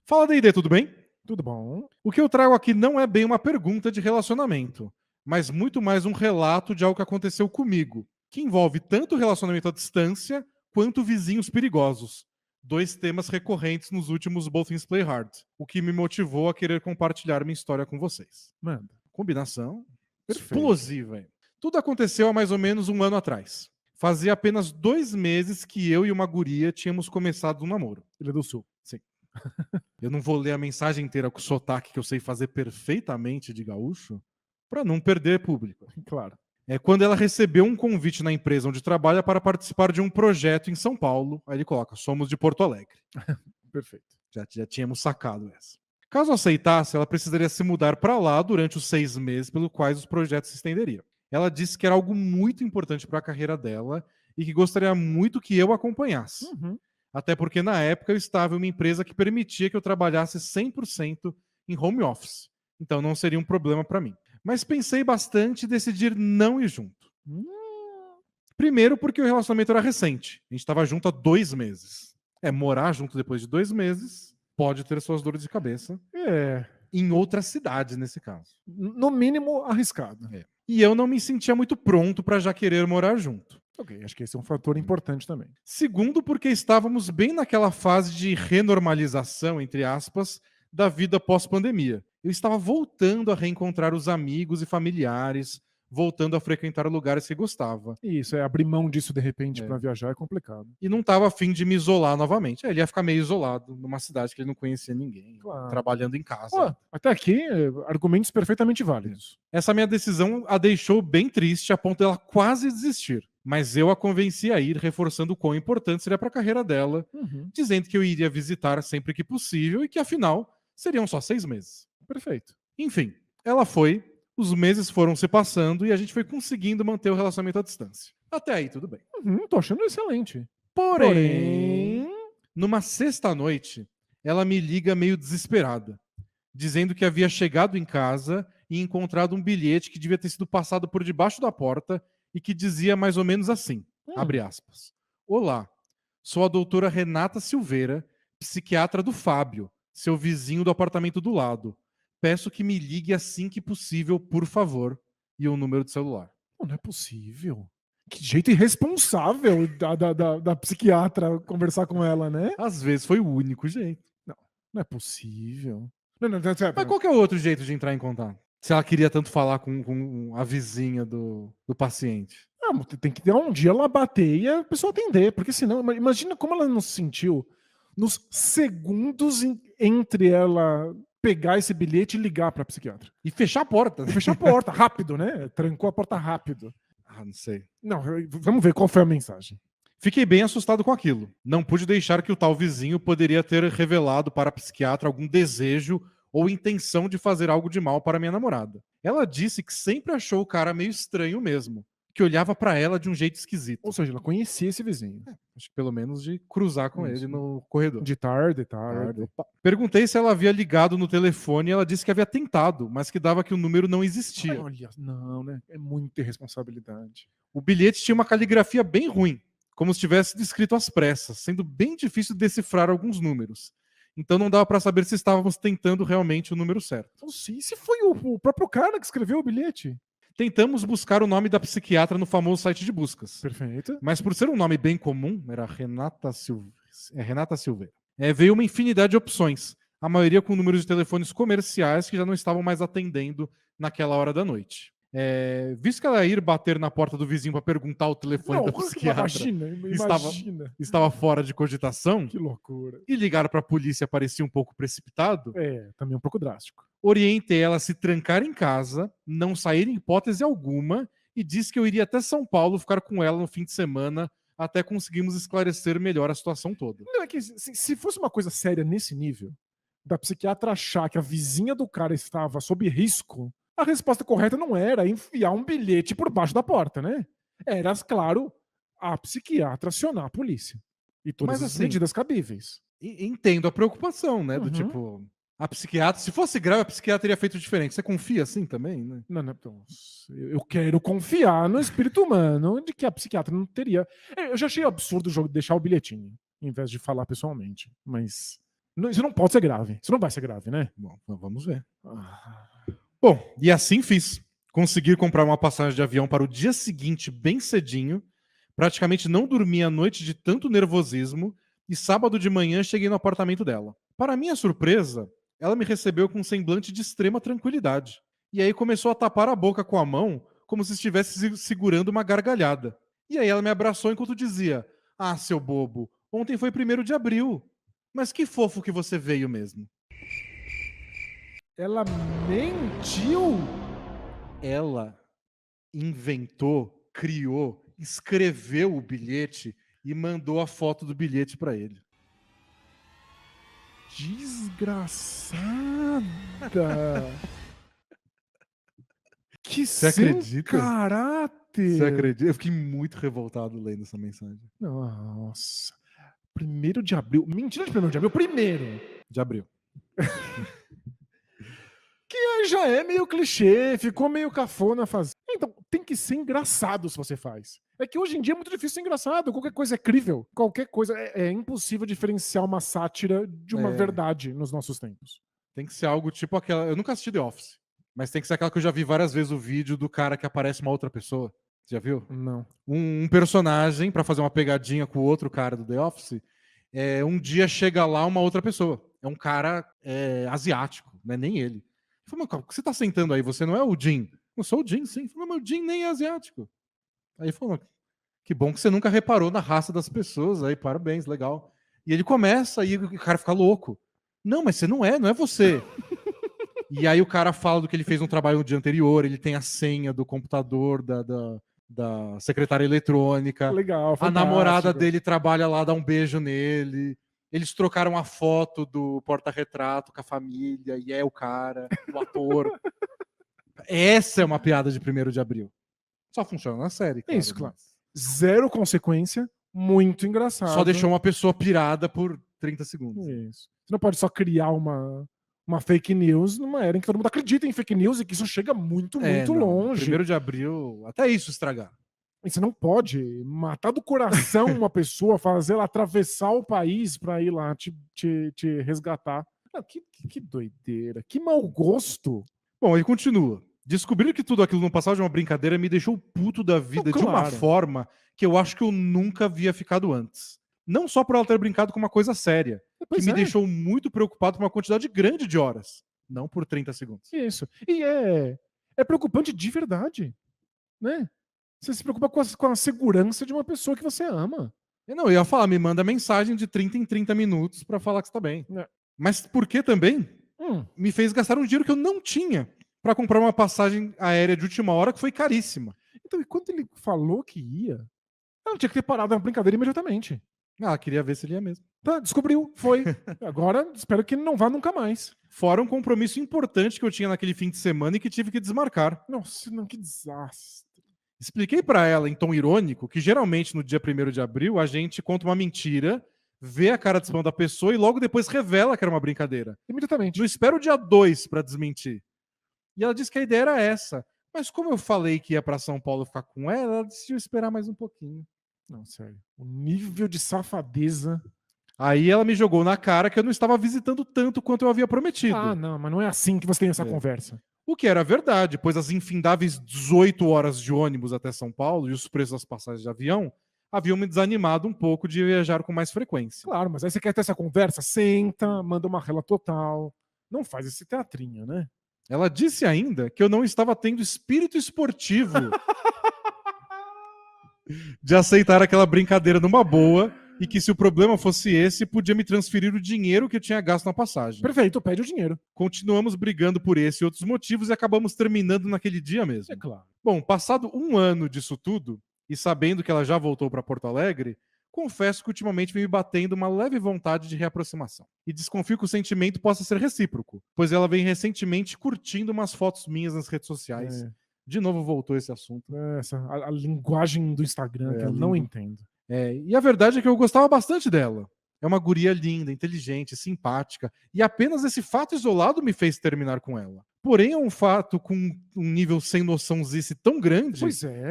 Fala D&D, tudo bem? Tudo bom? O que eu trago aqui não é bem uma pergunta de relacionamento, mas muito mais um relato de algo que aconteceu comigo, que envolve tanto relacionamento à distância quanto vizinhos perigosos. Dois temas recorrentes nos últimos Both Things Play Hard, o que me motivou a querer compartilhar minha história com vocês. Manda. Combinação Perfeito. explosiva, hein? Tudo aconteceu há mais ou menos um ano atrás. Fazia apenas 2 meses que eu e uma guria tínhamos começado um namoro. Ilha do Sul. Sim. Eu não vou ler a mensagem inteira com o sotaque que eu sei fazer perfeitamente de gaúcho, para não perder público. Claro. É quando ela recebeu um convite na empresa onde trabalha para participar de um projeto em São Paulo. Aí ele coloca: somos de Porto Alegre. Perfeito. Já tínhamos sacado essa. Caso aceitasse, ela precisaria se mudar para lá durante os 6 meses pelos quais os projetos se estenderiam. Ela disse que era algo muito importante para a carreira dela e que gostaria muito que eu acompanhasse. Uhum. Até porque na época eu estava em uma empresa que permitia que eu trabalhasse 100% em home office. Então não seria um problema para mim. Mas pensei bastante e decidi não ir junto. Hum, Primeiro porque o relacionamento era recente. A gente estava junto há 2 meses. Morar junto depois de 2 meses pode ter suas dores de cabeça. É, Em outras cidades, nesse caso. no mínimo arriscado. E eu não me sentia muito pronto para já querer morar junto. Ok, acho que esse é um fator importante também. Segundo, porque estávamos bem naquela fase de renormalização, entre aspas, da vida pós-pandemia. Eu estava voltando a reencontrar os amigos e familiares, voltando a frequentar lugares que gostava. Isso, abrir mão disso de repente É. pra viajar é complicado. E não estava afim de me isolar novamente. Ele ia ficar meio isolado numa cidade que ele não conhecia ninguém, Claro. trabalhando em casa. Pô, até aqui, argumentos perfeitamente válidos. Essa minha decisão a deixou bem triste, a ponto dela quase desistir. Mas eu a convenci a ir, reforçando o quão importante seria para a carreira dela, Uhum. dizendo que eu iria visitar sempre que possível e que, afinal, seriam só 6 meses. Perfeito. Enfim, ela foi, os meses foram se passando e a gente foi conseguindo manter o relacionamento à distância. Até aí, tudo bem. Tô achando excelente. Porém, numa sexta-noite, ela me liga meio desesperada, dizendo que havia chegado em casa e encontrado um bilhete que devia ter sido passado por debaixo da porta e que dizia mais ou menos assim, abre aspas: Olá, sou a doutora Renata Silveira, psiquiatra do Fábio, seu vizinho do apartamento do lado. Peço que me ligue assim que possível, por favor. E o número de celular. Pô, não é possível. Que jeito irresponsável da psiquiatra conversar com ela, né? Às vezes foi o único jeito. Não é possível. Não, Mas qual que é o outro jeito de entrar em contato? Se ela queria tanto falar com a vizinha do paciente. Não, tem que ter um dia ela bater e a pessoa atender, porque senão, imagina como ela não se sentiu nos segundos entre ela pegar esse bilhete e ligar pra psiquiatra. E fechar a porta. Fechar a porta, rápido, né? Trancou a porta rápido. Não sei. Não, vamos ver qual foi a mensagem. Fiquei bem assustado com aquilo. Não pude deixar que o tal vizinho poderia ter revelado para a psiquiatra algum desejo ou intenção de fazer algo de mal para minha namorada. Ela disse que sempre achou o cara meio estranho mesmo, que olhava para ela de um jeito esquisito. Ou seja, ela conhecia esse vizinho. Acho que pelo menos de cruzar com Isso. ele no corredor. De tarde. Perguntei se ela havia ligado no telefone e ela disse que havia tentado, mas que dava que o número não existia. Olha, não, né? É muita irresponsabilidade. O bilhete tinha uma caligrafia bem ruim, como se tivesse sido escrito às pressas, sendo bem difícil decifrar alguns números. Então não dava para saber se estávamos tentando realmente o número certo. Então, se foi o próprio cara que escreveu o bilhete. Tentamos buscar o nome da psiquiatra no famoso site de buscas. Perfeito. Mas por ser um nome bem comum, era Renata Silveira, veio uma infinidade de opções, a maioria com números de telefones comerciais que já não estavam mais atendendo naquela hora da noite. Visto que ela ia ir bater na porta do vizinho para perguntar o telefone da psiquiatra, estava fora de cogitação. Que loucura. E ligar para a polícia parecia um pouco precipitado. Também um pouco drástico. Orientei ela a se trancar em casa, não sair em hipótese alguma, e disse que eu iria até São Paulo ficar com ela no fim de semana até conseguirmos esclarecer melhor a situação toda. Não, é que se fosse uma coisa séria nesse nível, da psiquiatra achar que a vizinha do cara estava sob risco, a resposta correta não era enfiar um bilhete por baixo da porta, né? Era, claro, a psiquiatra acionar a polícia. E todas as medidas cabíveis. Entendo a preocupação, né? Do tipo, a psiquiatra, se fosse grave, a psiquiatra teria feito diferente. Você confia assim também, né? Não, eu quero confiar no espírito humano de que a psiquiatra não teria. Eu já achei absurdo o jogo deixar o bilhetinho, em vez de falar pessoalmente. Mas Isso não pode ser grave. Isso não vai ser grave, né? Bom, vamos ver. Ah, Bom, e assim fiz. Consegui comprar uma passagem de avião para o dia seguinte, bem cedinho. Praticamente não dormi a noite de tanto nervosismo. E sábado de manhã cheguei no apartamento dela. Para minha surpresa, ela me recebeu com um semblante de extrema tranquilidade. E aí começou a tapar a boca com a mão, como se estivesse segurando uma gargalhada. E aí ela me abraçou enquanto dizia: "Ah, seu bobo, ontem foi 1º de abril. Mas que fofo que você veio mesmo." ela mentiu? Ela inventou, criou, escreveu o bilhete e mandou a foto do bilhete para ele. Desgraçada. Que Você sem acredita? caráter. Você acredita? Eu fiquei muito revoltado lendo essa mensagem. Nossa. 1º de abril. Mentira de 1º de abril. Primeiro. De abril. Que aí já é meio clichê, ficou meio cafona fazer. Então, tem que ser engraçado se você faz. É que hoje em dia é muito difícil ser engraçado. Qualquer coisa é crível. Qualquer coisa. É impossível diferenciar uma sátira de uma verdade nos nossos tempos. Tem que ser algo tipo aquela. Eu nunca assisti The Office, mas tem que ser aquela que eu já vi várias vezes o vídeo do cara que aparece uma outra pessoa. Já viu? Não. Um personagem, pra fazer uma pegadinha com o outro cara do The Office, um dia chega lá uma outra pessoa. É um cara asiático, não é nem ele. Ele falou: "Mas você tá sentando aí, você não é o Jim?" "Eu sou o Jim, sim." Ele falou: "Mas o Jim nem é asiático." Aí ele falou: "Que bom que você nunca reparou na raça das pessoas aí, parabéns, legal." E ele começa, e o cara fica louco. "Não, mas você não é você." E aí o cara fala do que ele fez um trabalho no dia anterior, ele tem a senha do computador da secretária eletrônica. Legal, A fantástico. namorada dele trabalha lá, dá um beijo nele. Eles trocaram a foto do porta-retrato com a família, e é o cara, o ator. Essa é uma piada de 1º de abril. Só funciona na série, claro. Isso, claro. Zero consequência, muito engraçado. Só deixou uma pessoa pirada por 30 segundos. Isso. Você não pode só criar uma fake news numa era em que todo mundo acredita em fake news e que isso chega muito longe. 1º de abril, até isso estragar. E você não pode matar do coração uma pessoa, fazer ela atravessar o país pra ir lá te resgatar. Ah, que doideira, que mau gosto. Bom, ele continua. Descobrir que tudo aquilo não passava de uma brincadeira me deixou puto da vida de uma forma que eu acho que eu nunca havia ficado antes. Não só por ela ter brincado com uma coisa séria, que me deixou muito preocupado com uma quantidade grande de horas. Não por 30 segundos. Isso. E é preocupante de verdade, né? Você se preocupa com a segurança de uma pessoa que você ama. Não, eu ia falar, me manda mensagem de 30 em 30 minutos pra falar que você tá bem. É. Mas por que também me fez gastar um dinheiro que eu não tinha pra comprar uma passagem aérea de última hora que foi caríssima. Então, e quando ele falou que ia, ela tinha que ter parado a brincadeira imediatamente. Ela queria ver se ele ia mesmo. Tá, descobriu, foi. Agora, espero que ele não vá nunca mais. Fora um compromisso importante que eu tinha naquele fim de semana e que tive que desmarcar. Nossa, não, que desastre. Expliquei pra ela, em tom irônico, que geralmente no dia 1º de abril a gente conta uma mentira, vê a cara de spam da pessoa e logo depois revela que era uma brincadeira. Imediatamente. Não espera o dia 2 pra desmentir. E ela disse que a ideia era essa. Mas como eu falei que ia pra São Paulo ficar com ela decidiu esperar mais um pouquinho. Não, sério. O nível de safadeza. Aí ela me jogou na cara que eu não estava visitando tanto quanto eu havia prometido. Ah, não, mas não é assim que você tem essa conversa. O que era verdade, pois as infindáveis 18 horas de ônibus até São Paulo e os preços das passagens de avião haviam me desanimado um pouco de viajar com mais frequência. Claro, mas aí você quer ter essa conversa? Senta, manda uma rela total. Não faz esse teatrinho, né? Ela disse ainda que eu não estava tendo espírito esportivo de aceitar aquela brincadeira numa boa e que se o problema fosse esse, podia me transferir o dinheiro que eu tinha gasto na passagem. Perfeito, pede o dinheiro. Continuamos brigando por esse e outros motivos e acabamos terminando naquele dia mesmo. É claro. Bom, passado um ano disso tudo, e sabendo que ela já voltou para Porto Alegre, confesso que ultimamente vem me batendo uma leve vontade de reaproximação. E desconfio que o sentimento possa ser recíproco, pois ela vem recentemente curtindo umas fotos minhas nas redes sociais. De novo voltou esse assunto. A linguagem do Instagram que eu não entendo. E a verdade é que eu gostava bastante dela. É uma guria linda, inteligente, simpática, e apenas esse fato isolado me fez terminar com ela. Porém, é um fato com um nível sem noçãozice tão grande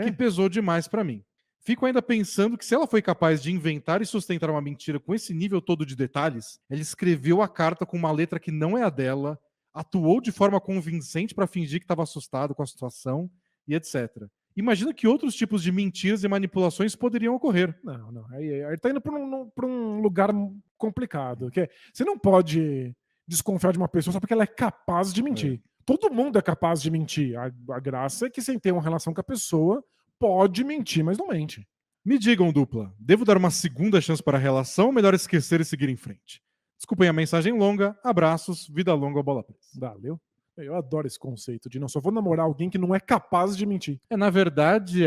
que pesou demais pra mim. Fico ainda pensando que se ela foi capaz de inventar e sustentar uma mentira com esse nível todo de detalhes, ela escreveu a carta com uma letra que não é a dela, atuou de forma convincente para fingir que estava assustado com a situação e etc. Imagina que outros tipos de mentiras e manipulações poderiam ocorrer. Não. Aí tá indo pra um lugar complicado. Você não pode desconfiar de uma pessoa só porque ela é capaz de mentir. Todo mundo é capaz de mentir. A graça é que sem ter uma relação com a pessoa, pode mentir, mas não mente. Me digam, dupla, devo dar uma segunda chance para a relação ou melhor esquecer e seguir em frente? Desculpem a mensagem longa, abraços, vida longa ou bola presa. Valeu? Eu adoro esse conceito de não só vou namorar alguém que não é capaz de mentir. Na verdade,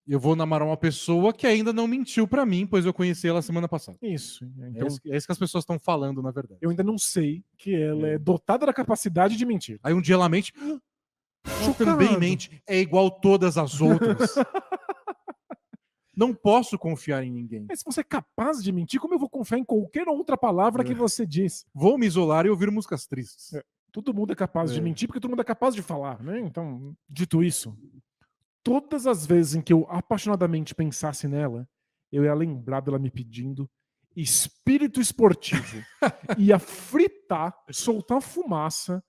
eu vou namorar uma pessoa que ainda não mentiu pra mim, pois eu conheci ela semana passada. Isso. É Então, isso que as pessoas estão falando, na verdade. eu ainda não sei que ela é dotada da capacidade de mentir. Aí um dia ela mente, ela também mente, é igual todas as outras. Não posso confiar em ninguém. Mas se você é capaz de mentir, como eu vou confiar em qualquer outra palavra que você diz? Vou me isolar e ouvir músicas tristes. Todo mundo é capaz de mentir porque todo mundo é capaz de falar, né? Então, dito isso, todas as vezes em que eu apaixonadamente pensasse nela, eu ia lembrar dela me pedindo espírito esportivo. Ia fritar, soltar fumaça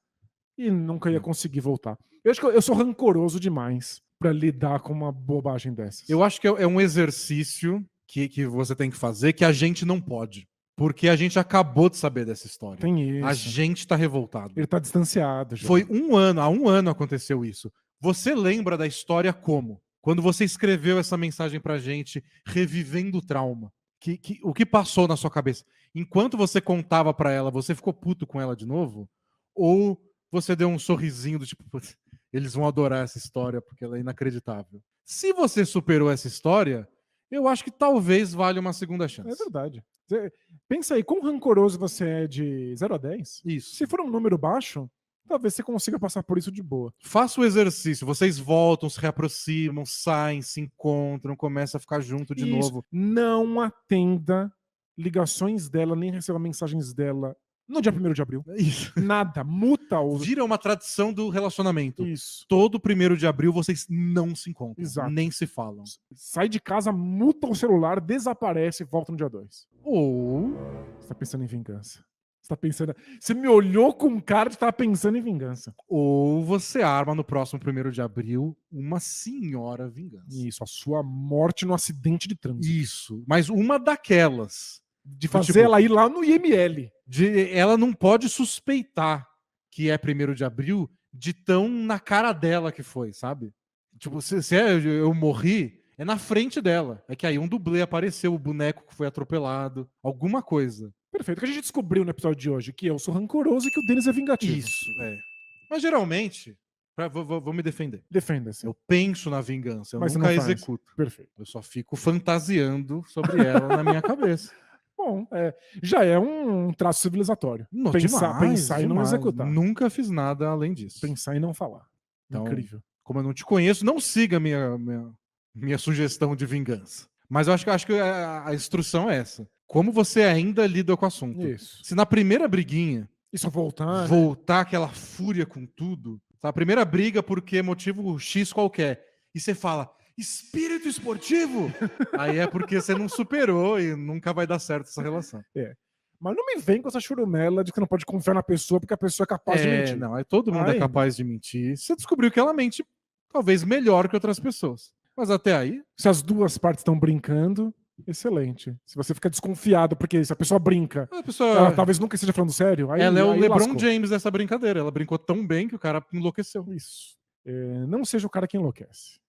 e nunca ia conseguir voltar. Eu acho que eu sou rancoroso demais pra lidar com uma bobagem dessas. Eu acho que é um exercício que você tem que fazer que a gente não pode. Porque a gente acabou de saber dessa história. Tem isso. A gente tá revoltado. Ele tá distanciado já. Foi há um ano aconteceu isso. Você lembra da história como? Quando você escreveu essa mensagem pra gente, revivendo o trauma. O que passou na sua cabeça? Enquanto você contava pra ela, você ficou puto com ela de novo? Ou você deu um sorrisinho do tipo, eles vão adorar essa história porque ela é inacreditável. Se você superou essa história, eu acho que talvez valha uma segunda chance. É verdade. Pensa aí, quão rancoroso você é de 0 a 10? Isso. Se for um número baixo, talvez você consiga passar por isso de boa. Faça o exercício. Vocês voltam, se reaproximam, saem, se encontram, começam a ficar junto de novo. Não atenda ligações dela, nem receba mensagens dela no dia 1º de abril. Isso. Nada. Muta o... Vira uma tradição do relacionamento. Isso. Todo 1º de abril vocês não se encontram. Exato. Nem se falam. Sai de casa, muta o celular, desaparece e volta no dia 2. Ou Você tá pensando em vingança. Você me olhou com cara de tava pensando em vingança. Ou você arma no próximo 1º de abril uma senhora vingança. Isso, a sua morte no acidente de trânsito. Isso. Mas uma daquelas. De fazer ela ir lá no IML. Ela não pode suspeitar que é 1º de abril de tão na cara dela que foi, sabe? Tipo, se eu morri, é na frente dela. É que aí um dublê apareceu, o boneco que foi atropelado, alguma coisa. Perfeito. O que a gente descobriu no episódio de hoje? Que eu sou rancoroso e que o Denis é vingativo. Isso, Mas geralmente, vou me defender. Defenda-se. Eu penso na vingança, eu Mas você nunca não faz. executo. Perfeito. Eu só fico fantasiando sobre ela na minha cabeça. Bom, já é um traço civilizatório. Pensar e não executar. Nunca fiz nada além disso. Pensar e não falar. Então, incrível. Como eu não te conheço, não siga minha sugestão de vingança. Mas eu acho que a instrução é essa. Como você ainda lida com o assunto? Isso. Se na primeira briguinha Isso voltar. voltar aquela fúria com tudo, a primeira briga porque motivo X qualquer, e você fala espírito esportivo, aí é porque você não superou e nunca vai dar certo essa relação. Mas não me vem com essa churumela de que não pode confiar na pessoa porque a pessoa é capaz de mentir. Não, todo mundo é capaz de mentir. Você descobriu que ela mente talvez melhor que outras pessoas. Mas até aí... Se as duas partes estão brincando, excelente. Se você fica desconfiado, porque se a pessoa brinca, ela talvez nunca esteja falando sério. Ela é o LeBron lascou. James dessa brincadeira. Ela brincou tão bem que o cara enlouqueceu. Isso. Não seja o cara que enlouquece.